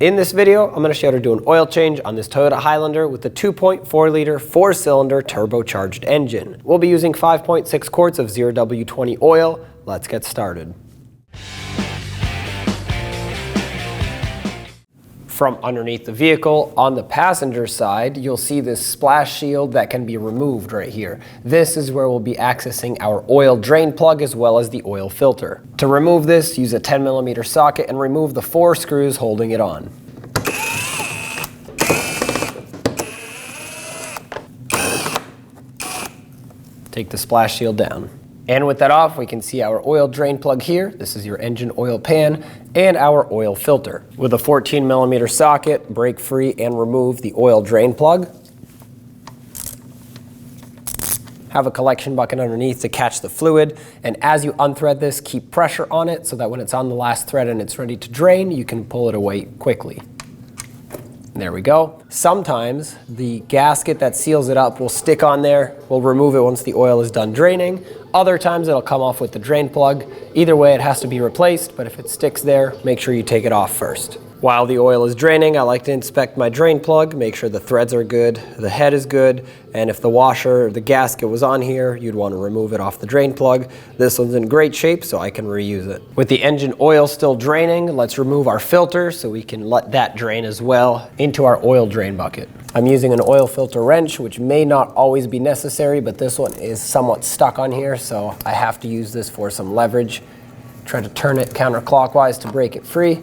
In this video, I'm going to show you how to do an oil change on this Toyota Highlander with the 2.4 liter 4-cylinder turbocharged engine. We'll be using 5.6 quarts of 0W20 oil. Let's get started. From underneath the vehicle, on the passenger side, you'll see this splash shield that can be removed right here. This is where we'll be accessing our oil drain plug as well as the oil filter. To remove this, use a 10mm socket and remove the 4 screws holding it on. Take the splash shield down. And with that off, we can see our oil drain plug here. This is your engine oil pan and our oil filter. With a 14mm socket, break free and remove the oil drain plug. Have a collection bucket underneath to catch the fluid. And as you unthread this, keep pressure on it so that when it's on the last thread and it's ready to drain, you can pull it away quickly. There we go. Sometimes the gasket that seals it up will stick on there. We'll remove it once the oil is done draining. Other times it'll come off with the drain plug. Either way, it has to be replaced, but if it sticks there, make sure you take it off first. While the oil is draining, I like to inspect my drain plug, make sure the threads are good, the head is good, and if the washer or the gasket was on here, you'd want to remove it off the drain plug. This one's in great shape, so I can reuse it. With the engine oil still draining, let's remove our filter so we can let that drain as well into our oil drain bucket. I'm using an oil filter wrench, which may not always be necessary, but this one is somewhat stuck on here, so I have to use this for some leverage. Try to turn it counterclockwise to break it free.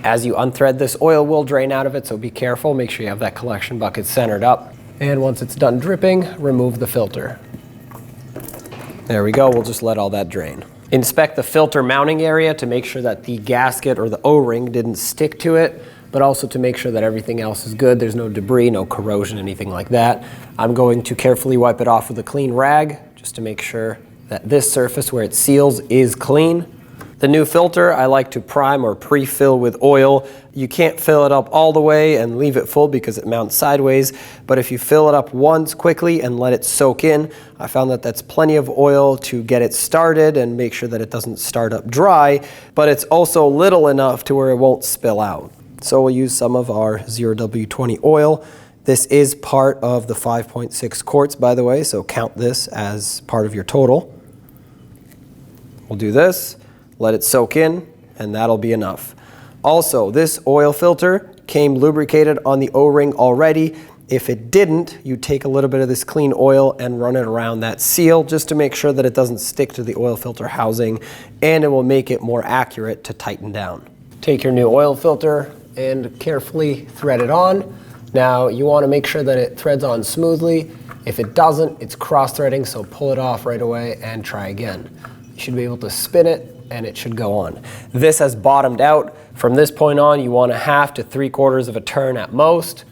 As you unthread this, oil will drain out of it, so be careful. Make sure you have that collection bucket centered up. And once it's done dripping, remove the filter. There we go, we'll just let all that drain. Inspect the filter mounting area to make sure that the gasket or the O-ring didn't stick to it, but also to make sure that everything else is good. There's no debris, no corrosion, anything like that. I'm going to carefully wipe it off with a clean rag, just to make sure that this surface where it seals is clean. The new filter, I like to prime or pre-fill with oil. You can't fill it up all the way and leave it full because it mounts sideways, but if you fill it up once quickly and let it soak in, I found that that's plenty of oil to get it started and make sure that it doesn't start up dry, but it's also little enough to where it won't spill out. So we'll use some of our 0W20 oil. This is part of the 5.6 quarts, by the way, so count this as part of your total. We'll do this. Let it soak in, and that'll be enough. Also, this oil filter came lubricated on the O-ring already. If it didn't, you take a little bit of this clean oil and run it around that seal just to make sure that it doesn't stick to the oil filter housing, and it will make it more accurate to tighten down. Take your new oil filter and carefully thread it on. Now, you want to make sure that it threads on smoothly. If it doesn't, it's cross-threading, so pull it off right away and try again. You should be able to spin it, and it should go on. This has bottomed out. From this point on, you want 1/2 to 3/4 of a turn at most.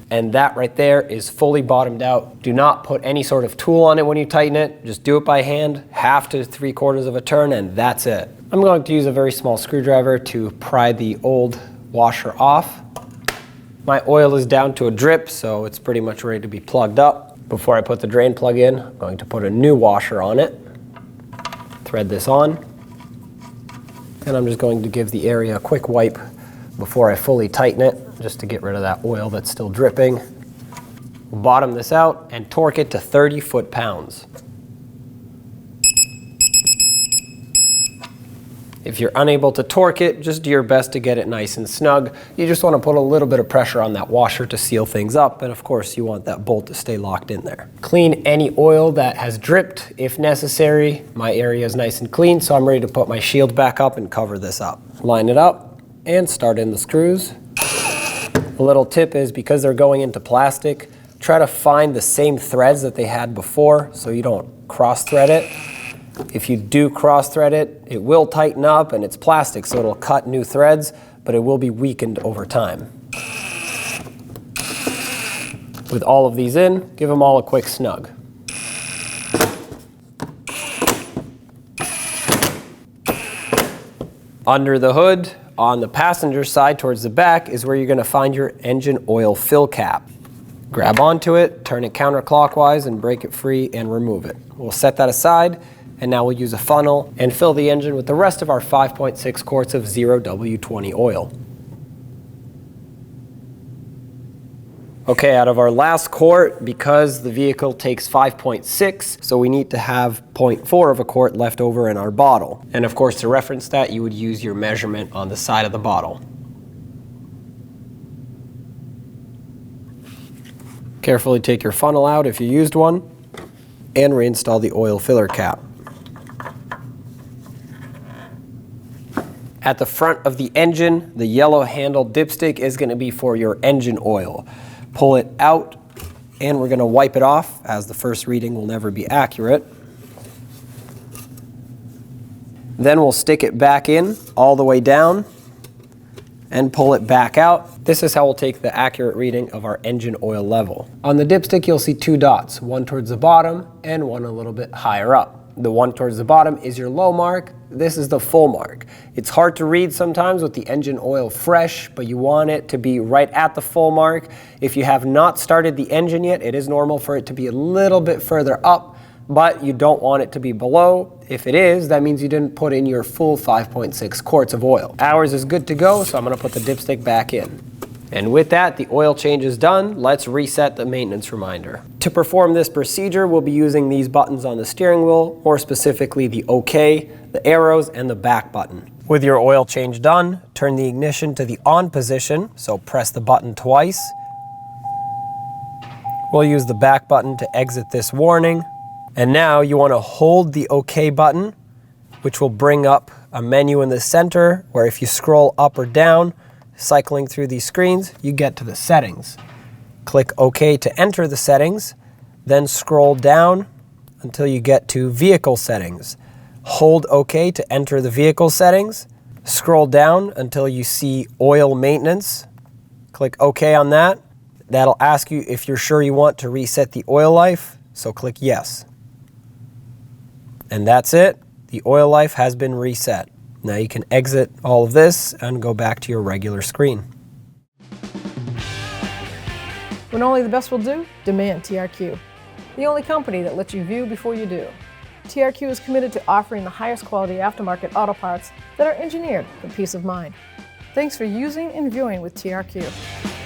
And that right there is fully bottomed out. Do not put any sort of tool on it when you tighten it. Just do it by hand, 1/2 to 3/4 of a turn, and that's it. I'm going to use a very small screwdriver to pry the old washer off. My oil is down to a drip, so it's pretty much ready to be plugged up. Before I put the drain plug in, I'm going to put a new washer on it. Thread this on. And I'm just going to give the area a quick wipe before I fully tighten it, just to get rid of that oil that's still dripping. Bottom this out and torque it to 30 foot-pounds. If you're unable to torque it, just do your best to get it nice and snug. You just want to put a little bit of pressure on that washer to seal things up, and of course you want that bolt to stay locked in there. Clean any oil that has dripped if necessary. My area is nice and clean, so I'm ready to put my shield back up and cover this up. Line it up and start in the screws. A little tip is, because they're going into plastic, try to find the same threads that they had before so you don't cross-thread it. If you do cross-thread it, it will tighten up, and it's plastic, so it'll cut new threads, but it will be weakened over time. With all of these in, give them all a quick snug. Under the hood, On the passenger side towards the back is where you're going to find your engine oil fill cap. Grab onto it, turn it counterclockwise and break it free and remove it. We'll set that aside, and now we'll use a funnel and fill the engine with the rest of our 5.6 quarts of 0W20 oil. Okay, out of our last quart, because the vehicle takes 5.6, so we need to have 0.4 of a quart left over in our bottle. And of course, to reference that, you would use your measurement on the side of the bottle. Carefully take your funnel out if you used one, and reinstall the oil filler cap. At the front of the engine, the yellow handled dipstick is going to be for your engine oil. Pull it out, and we're going to wipe it off, as the first reading will never be accurate. Then we'll stick it back in all the way down and pull it back out. This is how we'll take the accurate reading of our engine oil level. On the dipstick, you'll see two dots, one towards the bottom and one a little bit higher up. The one towards the bottom is your low mark. This is the full mark. It's hard to read sometimes with the engine oil fresh, but you want it to be right at the full mark. If you have not started the engine yet, it is normal for it to be a little bit further up, but you don't want it to be below. If it is, that means you didn't put in your full 5.6 quarts of oil. Ours is good to go, so I'm going to put the dipstick back in. And with that, the oil change is done. Let's reset the maintenance reminder. To perform this procedure, we'll be using these buttons on the steering wheel, more specifically the OK, the arrows, and the back button. With your oil change done, turn the ignition to the on position, so press the button twice. We'll use the back button to exit this warning. And now you want to hold the OK button, which will bring up a menu in the center where if you scroll up or down, cycling through these screens, you get to the settings. Click OK to enter the settings, then scroll down until you get to vehicle settings. Hold OK to enter the vehicle settings. Scroll down until you see oil maintenance. Click OK on that. That'll ask you if you're sure you want to reset the oil life, so click yes. And that's it. The oil life has been reset. Now you can exit all of this and go back to your regular screen. When only the best will do, demand TRQ. The only company that lets you view before you do. TRQ is committed to offering the highest quality aftermarket auto parts that are engineered for peace of mind. Thanks for using and viewing with TRQ.